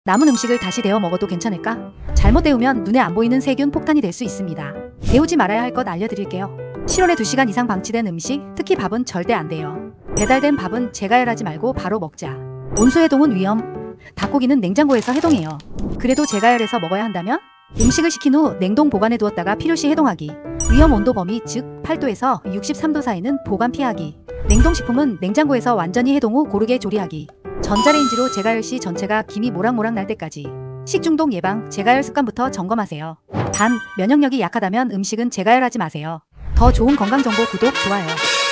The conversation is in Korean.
남은 음식을 다시 데워 먹어도 괜찮을까? 잘못 데우면 눈에 안 보이는 세균 폭탄이 될 수 있습니다. 데우지 말아야 할 것 알려드릴게요. 실온에 2시간 이상 방치된 음식, 특히 밥은 절대 안 돼요. 배달된 밥은 재가열하지 말고 바로 먹자. 온수 해동은 위험. 닭고기는 냉장고에서 해동해요. 그래도 재가열해서 먹어야 한다면? 음식을 식힌 후 냉동 보관해 두었다가 필요시 해동하기. 위험 온도 범위 즉 8도에서 63도 사이는 보관 피하기. 냉동식품은 냉장고에서 완전히 해동 후 고르게 조리하기. 전자레인지로 재가열 시 전체가 김이 모락모락 날 때까지. 식중독 예방, 재가열 습관부터 점검하세요. 단, 면역력이 약하다면 음식은 재가열하지 마세요. 더 좋은 건강정보 구독, 좋아요.